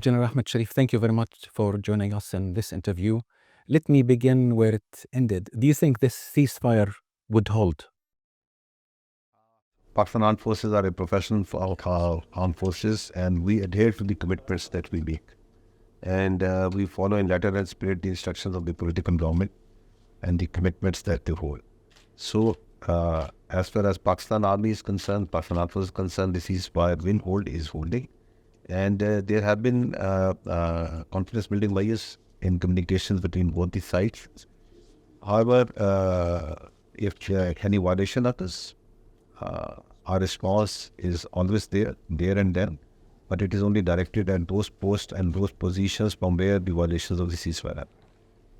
General Ahmed Sharif, thank you very much for joining us in this interview. Let me begin where it ended. Do you think this ceasefire would hold? Pakistan Armed Forces are a professional armed forces, and we adhere to the commitments that we make. And we follow in letter and spirit the instructions of the political government and the commitments that they hold. So, as far as Pakistan Army is concerned, Pakistan Armed Forces is concerned, the ceasefire will hold, is holding. And there have been confidence building measures in communications between both the sides. However, if any violation occurs, our response is always there and then, but it is only directed at those posts and those positions from where the violations of the ceasefire happen.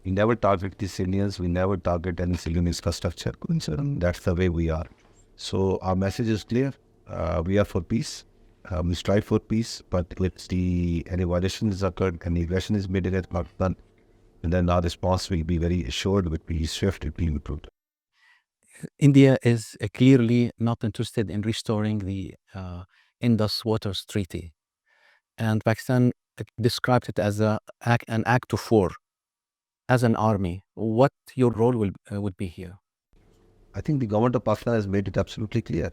We never target the civilians, we never target any civilian infrastructure. That's the way we are. So our message is clear. We are for peace. We strive for peace, but if any violation is occurred, any aggression is made against Pakistan, and then our response will be very assured, will be swift, it will be improved. India is clearly not interested in restoring the Indus Waters Treaty. And Pakistan described it as an act of war, as an army. What your role would be here? I think the government of Pakistan has made it absolutely clear.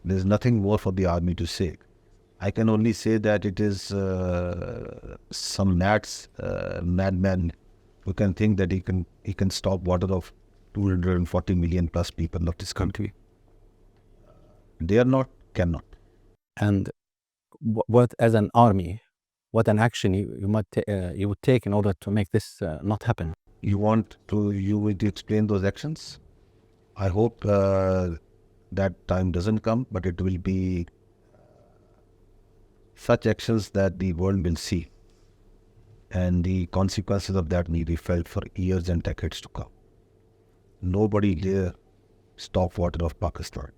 There's nothing more for the army to say. I can only say that it is some madman who can think that he can stop water of 240 million plus people of this country. They are not, cannot. And what, as an army, what an action you would take in order to make this not happen? You will explain those actions? I hope that time doesn't come, but it will be such actions that the world will see, and the consequences of that may be felt for years and decades to come. Nobody dare stop water of Pakistan.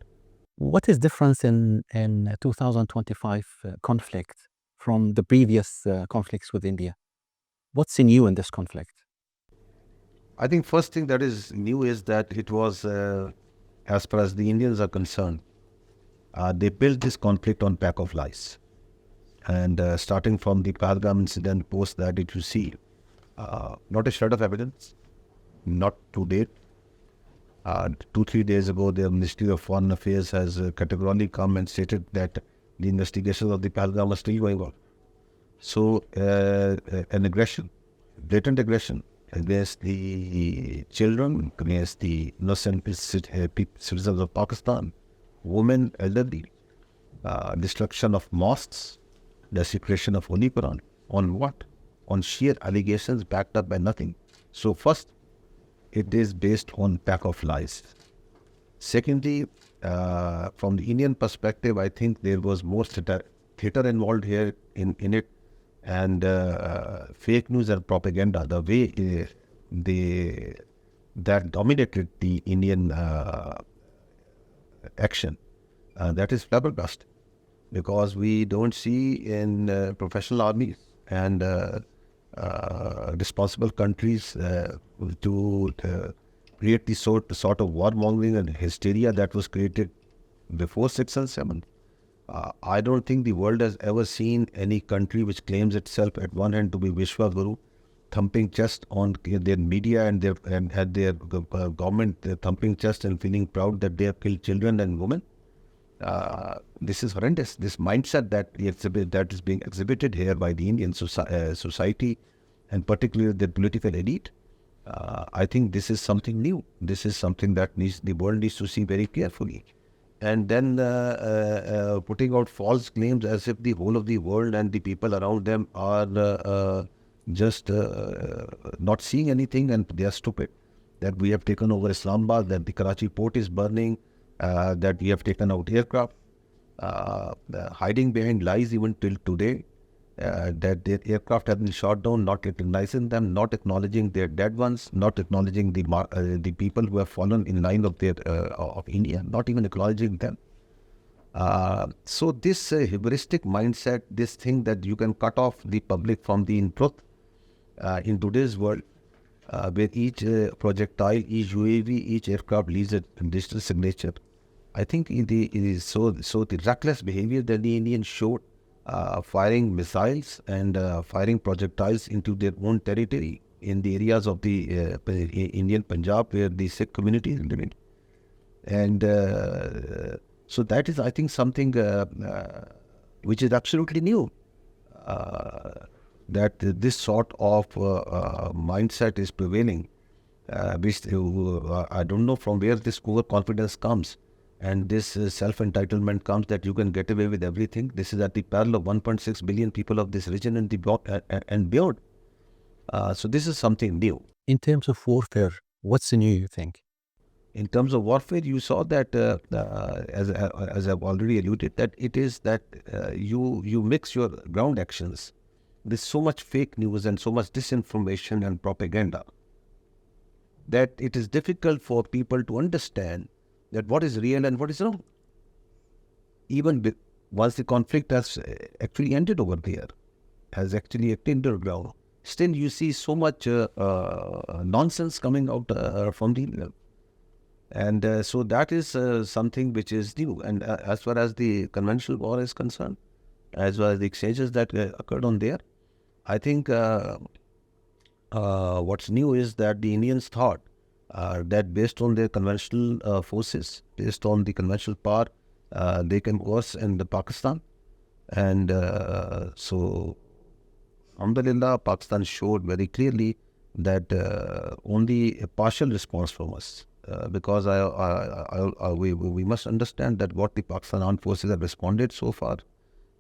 What is difference in 2025 conflict from the previous conflicts with India? What's new in this conflict? I think first thing that is new is that it was, as far as the Indians are concerned, they built this conflict on pack of lies. And starting from the Pahalgam incident, post that, if you see, not a shred of evidence, not to date. 2-3 days ago, the Ministry of Foreign Affairs has categorically come and stated that the investigations of the Pahalgam are still going on. So, an aggression, blatant aggression against the children, against the innocent citizens of Pakistan, women, elderly, destruction of mosques, desecration of Holy Quran. On what? On sheer allegations backed up by nothing. So first, it is based on pack of lies. Secondly, from the Indian perspective, I think there was more theater involved here in it, and fake news and propaganda, the way that dominated the Indian action, that is flabbergasted, because we don't see in professional armies and responsible countries to create the sort of warmongering and hysteria that was created before 6 and 7. I don't think the world has ever seen any country which claims itself at one hand to be Vishwa Guru, thumping chest on their media and their government, thumping chest and feeling proud that they have killed children and women. This is horrendous. This mindset that is being exhibited here by the Indian society, and particularly the political elite. I think this is something new. This is something that the world needs to see very carefully. And then putting out false claims as if the whole of the world and the people around them are just not seeing anything and they are stupid. That we have taken over Islamabad, that the Karachi port is burning, that we have taken out aircraft, hiding behind lies even till today, that their aircraft have been shot down, not recognizing them, not acknowledging their dead ones, not acknowledging the people who have fallen in line of India, not even acknowledging them. So this hubristic mindset, this thing that you can cut off the public from the truth in today's world, where each projectile, each UAV, each aircraft leaves a digital signature. I think it is so the reckless behavior that the Indians showed firing missiles and firing projectiles into their own territory in the areas of the Indian Punjab where the Sikh community is living. And so that is, I think, something which is absolutely new. That this sort of mindset is prevailing, which I don't know from where this overconfidence comes and this self-entitlement comes that you can get away with everything. This is at the peril of 1.6 billion people of this region and, and beyond. So this is something new. In terms of warfare, what's new, you think? In terms of warfare, you saw that, as I've already alluded, that it is that you mix your ground actions. There's so much fake news and so much disinformation and propaganda that it is difficult for people to understand that what is real and what is wrong. Even once the conflict has actually ended over there, has actually ended underground, still you see so much nonsense coming out from the and so that is something which is new. And as far as the conventional war is concerned, as well as the exchanges that occurred on there, I think what's new is that the Indians thought that based on their conventional forces, based on the conventional power, they can coerce in the Pakistan. And so, alhamdulillah, Pakistan showed very clearly that only a partial response from us. Because we must understand that what the Pakistan armed forces have responded so far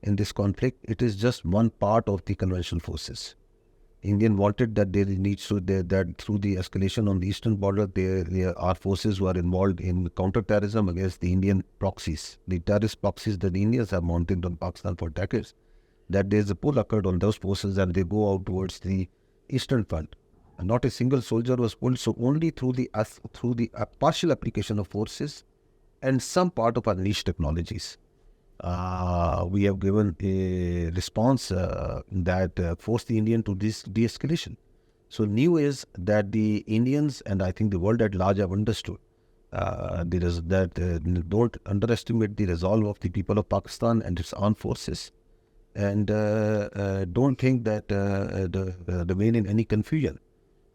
in this conflict, it is just one part of the conventional forces. Indian wanted that there needs to that through the escalation on the eastern border, there are forces who are involved in counter-terrorism against the Indian proxies, the terrorist proxies that the Indians have mounted on Pakistan for decades. That there is a pull occurred on those forces and they go out towards the eastern front. And not a single soldier was pulled. So only through the partial application of forces and some part of our niche technologies, we have given a response that forced the Indian to this de-escalation. So new is that the Indians and I think the world at large have understood don't underestimate the resolve of the people of Pakistan and its armed forces, and don't think that remain in any confusion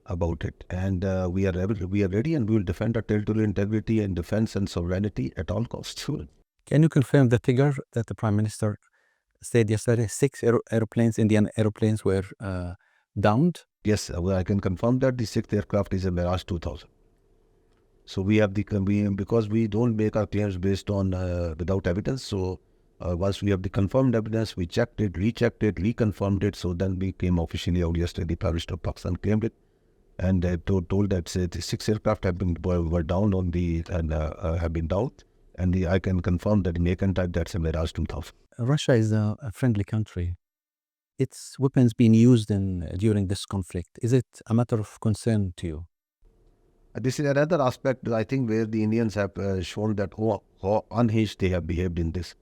about it. And we are ready, and we will defend our territorial integrity and defense and sovereignty at all costs. Can you confirm the figure that the Prime Minister said yesterday? 6 aeroplanes, Indian aeroplanes, were downed? Yes, I can confirm that the 6th aircraft is a Mirage 2000. So we have because we don't make our claims based on without evidence. So once we have the confirmed evidence, we checked it, rechecked it, reconfirmed it. So then we came officially out yesterday. The Prime Minister of Pakistan claimed it, and told that the 6 aircraft have were down on the and have been downed. And I can confirm that the make and type, that's a Mirage 2000. Russia is a friendly country. Its weapons being used during this conflict, is it a matter of concern to you? This is another aspect, I think, where the Indians have shown that how unhinged they have behaved in this.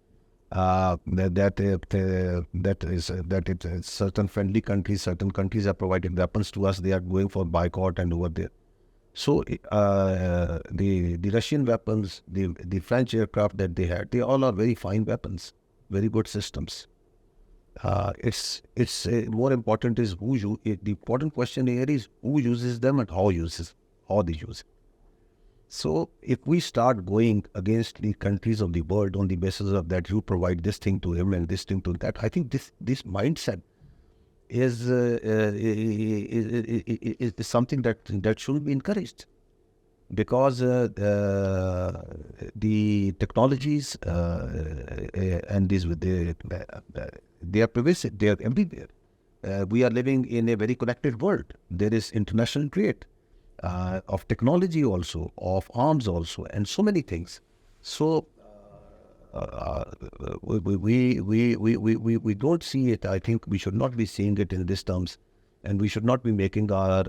Certain friendly countries, certain countries have provided weapons to us. They are going for boycott and over there. So the Russian weapons, the French aircraft that they had, they all are very fine weapons, very good systems. It's more important is the important question here is who uses them and how they use it. So if we start going against the countries of the world on the basis of that you provide this thing to him and this thing to that, I think this mindset is something that shouldn't be encouraged, because the technologies and these they are pervasive, they are everywhere. We are living in a very connected world. There is international trade of technology also, of arms also, and so many things. So we don't see it. I think we should not be seeing it in these terms, and we should not be making our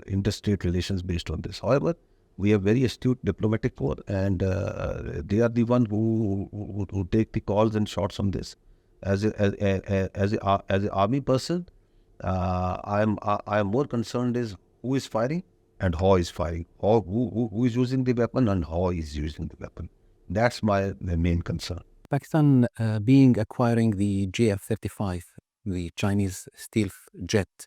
interstate relations based on this. However, we have very astute diplomatic corps, and they are the one who take the calls and shots on this. As an army person, I am more concerned is who is firing and how is firing, or who is using the weapon and how is using the weapon. That's my main concern. Pakistan being acquiring the GF-35, the Chinese stealth jet,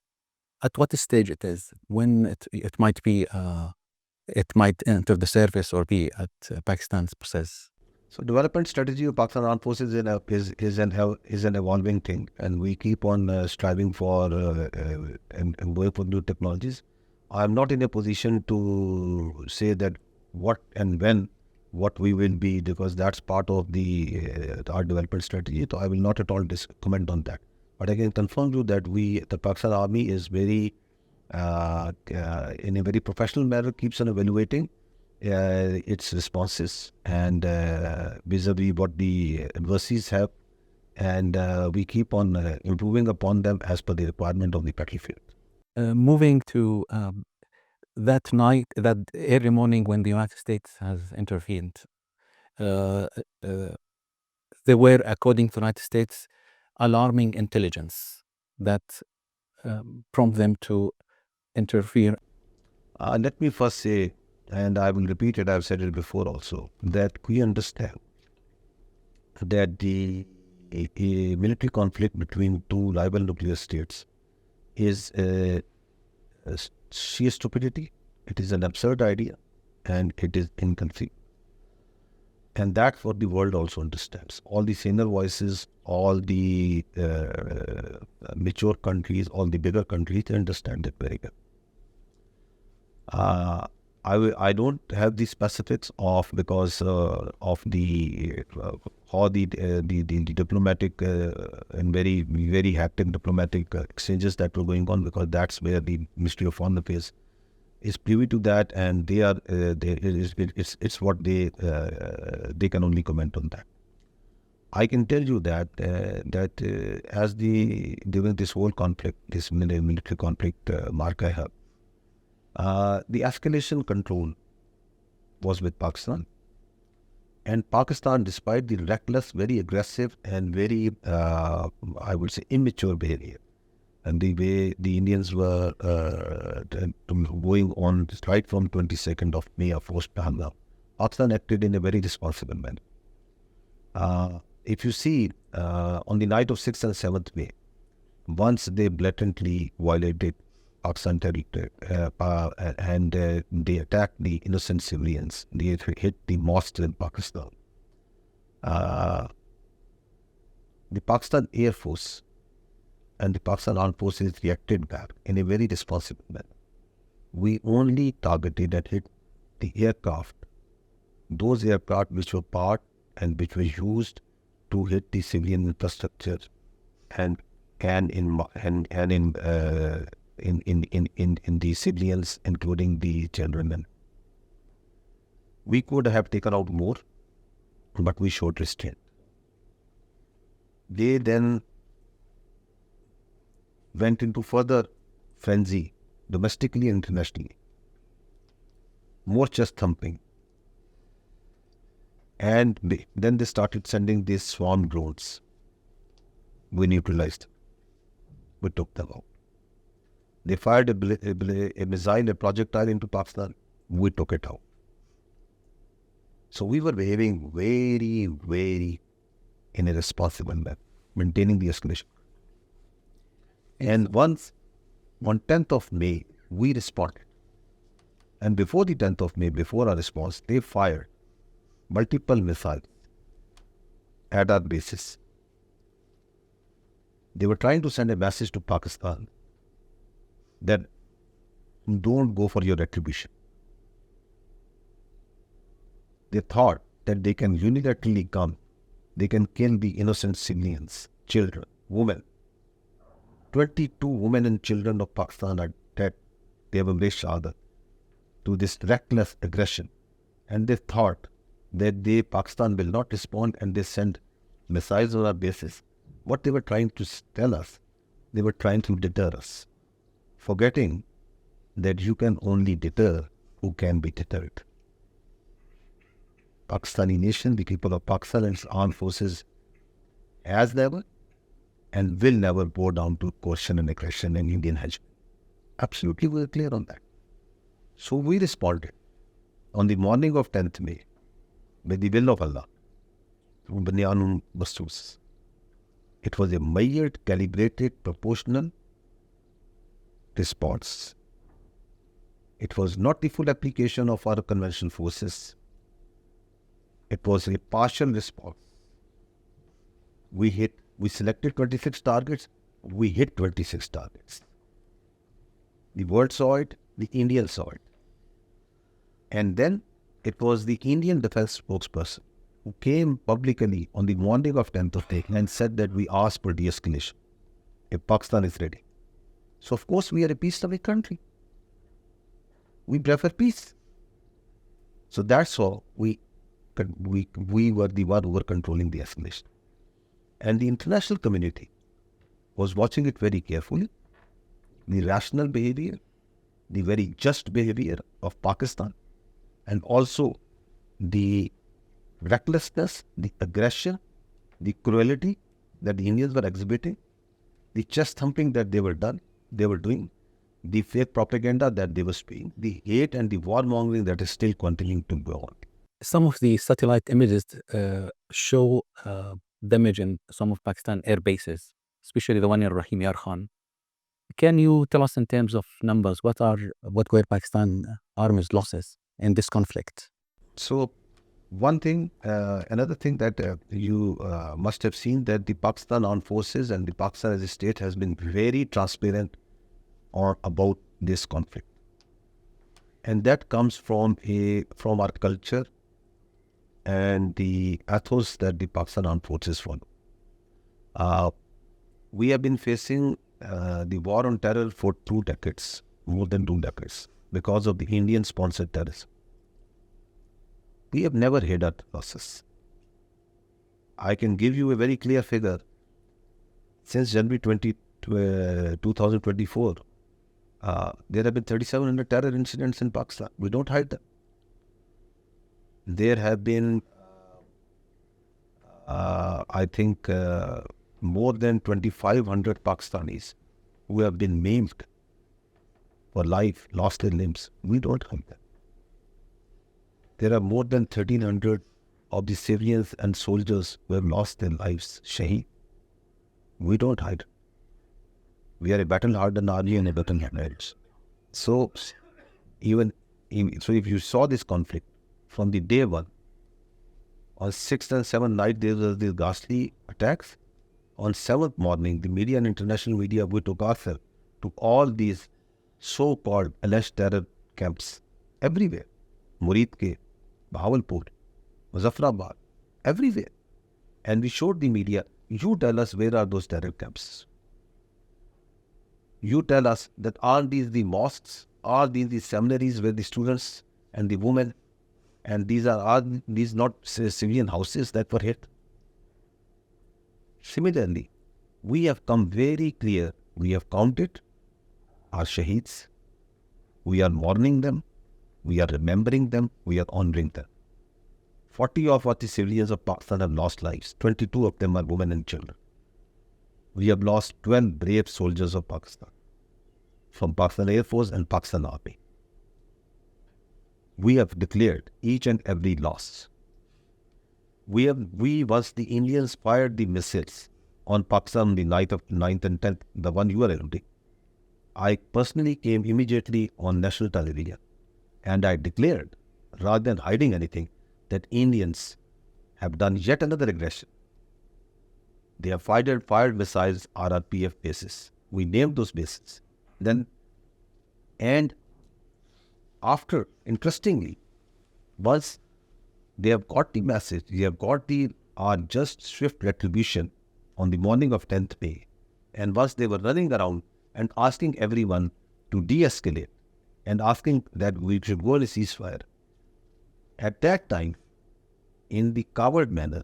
at what stage it is, when it might be, it might enter the service or be at Pakistan's possess? So development strategy of Pakistan Armed Forces is an evolving thing, and we keep on striving for and going for new technologies. I am not in a position to say that what and when what we will be, because that's part of the our development strategy. So I will not at all comment on that. But I can confirm you that the Pakistan Army is very in a very professional manner keeps on evaluating its responses and vis-a-vis what the adversaries have, and we keep on improving upon them as per the requirement of the battlefield. Moving to that night, that early morning when the United States has intervened, uh, uh, there were, according to the United States, alarming intelligence that prompt them to interfere. Let me first say, and I will repeat it, I've said it before also, that we understand that a military conflict between two rival nuclear states is sheer stupidity. It is an absurd idea, and it is inconceivable. And that's what the world also understands. All the saner voices, all the mature countries, all the bigger countries, they understand it very well. I don't have the specifics of because of the how the diplomatic and very hectic diplomatic exchanges that were going on, because that's where the Ministry of Foreign Affairs is privy to that, and they are it's what they can only comment on that. I can tell you that as during this whole conflict, this military conflict mark I have. The escalation control was with Pakistan. And Pakistan, despite the reckless, very aggressive and very, I would say, immature behavior, and the way the Indians were going on right from 22nd of May of post Pahalgam, Pakistan acted in a very responsible manner. If you see, on the night of 6th and 7th May, once they blatantly violated Pakistan territory and they attacked the innocent civilians. They hit the mosques in Pakistan. The Pakistan Air Force and the Pakistan Armed Forces reacted back in a very responsible manner. We only targeted and hit the aircraft, those aircraft which were part and which were used to hit the civilian infrastructure and in the civilians, including the children. We could have taken out more, but we showed restraint. They then went into further frenzy, domestically and internationally. More chest thumping. And then they started sending these swarm drones. We neutralized them. We took them out. They fired a missile, a projectile into Pakistan. We took it out. So we were behaving very, very in a responsible manner, maintaining the escalation. And once, on 10th of May, we responded. And before the 10th of May, before our response, they fired multiple missiles at our bases. They were trying to send a message to Pakistan that don't go for your retribution. They thought that they can unilaterally come, they can kill the innocent civilians, children, women. 22 women and children of Pakistan are dead. They have embraced Shahada to this reckless aggression. And they thought that Pakistan will not respond, and they send missiles on our bases. What they were trying to tell us, they were trying to deter us, forgetting that you can only deter who can be deterred. Pakistani nation, the people of Pakistan and its armed forces has never and will never bow down to coercion and aggression and Indian hegemony. Absolutely, we were clear on that. So we responded on the morning of 10th May, by the will of Allah. Bunyanun Bastus. It was a measured, calibrated, proportional response. It was not the full application of our conventional forces. It was a partial response. We selected 26 targets, we hit 26 targets. The world saw it, the Indians saw it. And then it was the Indian defense spokesperson who came publicly on the morning of 10th of May and said that we asked for de-escalation if Pakistan is ready. So of course we are a peace-loving country. We prefer peace. So that's how we were the one who were controlling the escalation. And the international community was watching it very carefully. The rational behavior, the very just behavior of Pakistan, and also the recklessness, the aggression, the cruelty that the Indians were exhibiting, the chest thumping that they were doing, the fake propaganda that they were spewing, the hate and the warmongering that is still continuing to go on. Some of the satellite images show damage in some of Pakistan air bases, especially the one in Rahim Yar Khan. Can you tell us in terms of numbers, what were Pakistan Army's losses in this conflict? So another thing that you must have seen, that the Pakistan Armed Forces and the Pakistan as a state has been very transparent about this conflict. And that comes from our culture and the ethos that the Pakistan Armed Forces follow. We have been facing the war on terror for 2 decades, more than 2 decades, because of the Indian-sponsored terrorism. We have never hid our losses. I can give you a very clear figure. Since January 2024, there have been 3,700 terror incidents in Pakistan. We don't hide them. There have been, I think, more than 2,500 Pakistanis who have been maimed for life, lost their limbs. We don't hide them. There are more than 1,300 of the civilians and soldiers who have lost their lives, Shaheed. We don't hide. We are a battle-hardened army and a battle-hardened. So, if you saw this conflict from the day one, on 6th and 7th night there were these ghastly attacks. On 7th morning, the media and international media, we took ourselves to all these so-called alleged terror camps everywhere. Murid ke, Bahawalpur, Muzaffarabad, everywhere. And we showed the media, you tell us where are those terror camps. You tell us that are these the mosques, are these the seminaries where the students and the women, and are these not civilian houses that were hit? Similarly, we have come very clear. We have counted our shaheeds. We are mourning them. We are remembering them. We are honoring them. 40 of the civilians of Pakistan have lost lives. 22 of them are women and children. We have lost 12 brave soldiers of Pakistan from Pakistan Air Force and Pakistan Army. We have declared each and every loss. Once the Indians fired the missiles on Pakistan on the night of 9th and 10th, the one you are alluding, I personally came immediately on national television and I declared, rather than hiding anything, that Indians have done yet another aggression. They have fired missiles RRPF bases. We named those bases. And after, interestingly, once they have got the message, they have got our just swift retribution on the morning of 10th May, and once they were running around and asking everyone to de-escalate and asking that we should go on a ceasefire, at that time, in the coward manner,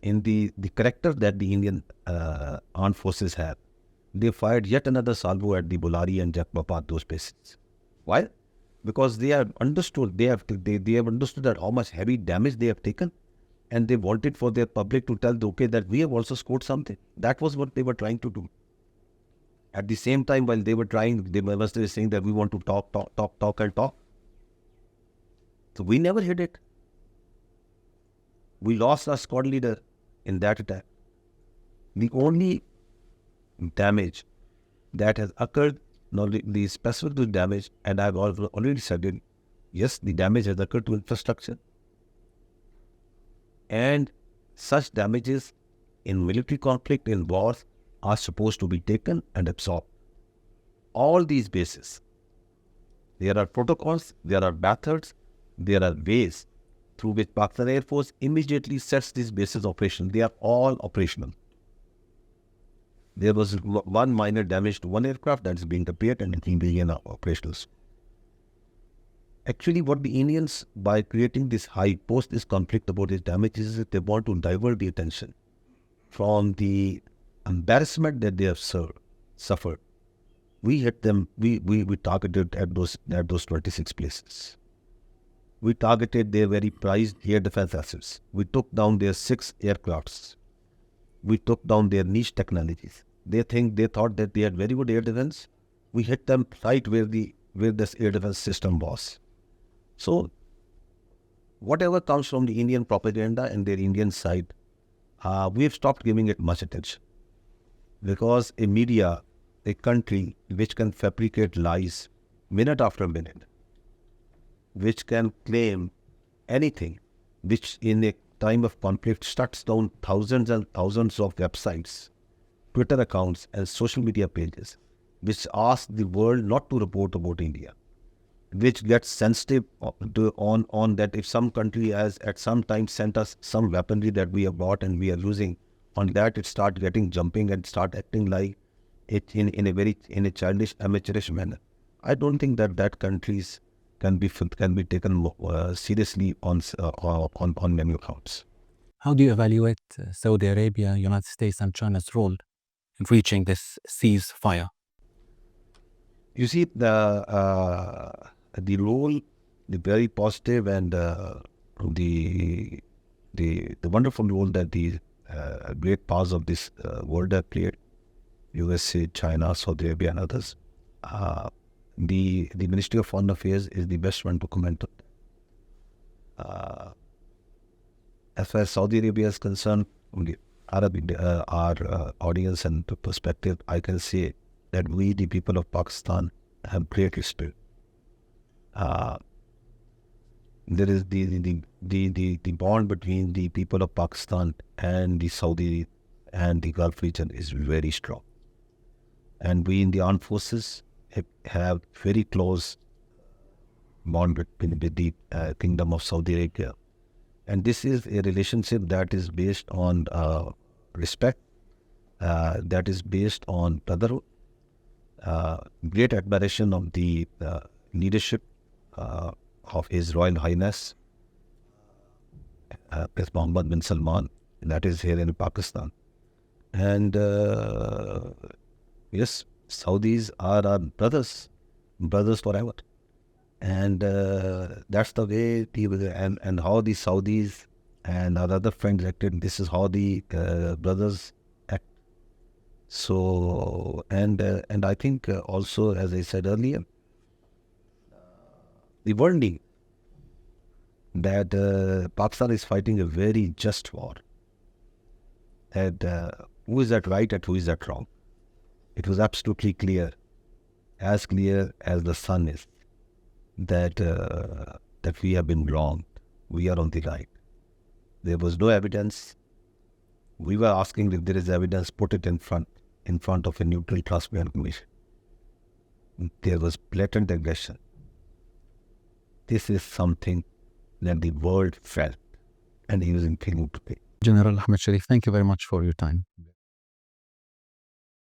in the character that the Indian armed forces have, they fired yet another salvo at the Bulari and Jakbapad, those bases. Why? Because they have understood, they have understood that how much heavy damage they have taken, and they wanted for their public to tell that we have also scored something. That was what they were trying to do. At the same time, while they were trying, they were saying that we want to talk. So we never hid it. We lost our squad leader in that attack. The only damage that has occurred, not the specific damage, and I've already said it, yes, the damage has occurred to infrastructure. And such damages in military conflict, in wars, are supposed to be taken and absorbed. All these bases, there are protocols, there are methods, there are ways through which Pakistan Air Force immediately sets these bases operational. They are all operational. There was one minor damage to one aircraft that is being repaired and it will be in operational. Actually, what the Indians, by creating this high post this conflict about these damages, is that they want to divert the attention from the embarrassment that they have suffered. We hit them, we targeted at those 26 places. We targeted their very prized air defense assets. We took down their 6 aircrafts. We took down their niche technologies. They thought that they had very good air defense. We hit them right where this air defense system was. So, whatever comes from the Indian propaganda and their Indian side, we have stopped giving it much attention. Because a media, a country which can fabricate lies minute after minute, which can claim anything, which in a time of conflict shuts down thousands and thousands of websites, Twitter accounts and social media pages, which ask the world not to report about India, which gets sensitive on that if some country has at some time sent us some weaponry that we have bought and we are using, on that it start getting jumping and start acting like it in a childish, amateurish manner. I don't think that countries can be taken seriously on many accounts. How do you evaluate Saudi Arabia, United States, and China's role in reaching this ceasefire? You see, the role, the very positive and the wonderful role that the great powers of this world have played, USA, China, Saudi Arabia, and others. The Ministry of Foreign Affairs is the best one to comment on. As far as Saudi Arabia is concerned, from the our audience and perspective, I can say that we, the people of Pakistan, have great respect. There is the bond between the people of Pakistan and the Saudi and the Gulf region is very strong. And we in the armed forces have very close bond with the Kingdom of Saudi Arabia. And this is a relationship that is based on respect, that is based on brotherhood, great admiration of the leadership of His Royal Highness Prince Mohammed bin Salman, that is here in Pakistan. And yes, Saudis are our brothers forever. And that's the way people, and how the Saudis and our other friends acted. This is how the brothers act. So, and I think also, as I said earlier, the world knew that Pakistan is fighting a very just war. And who is that right and who is that wrong? It was absolutely clear as the sun is, that we have been wronged. We are on the right. There was no evidence. We were asking if there is evidence, put it in front of a neutral transparent commission. There was blatant aggression. This is something that the world felt and is in feeling today. General Ahmed Sharif, thank you very much for your time.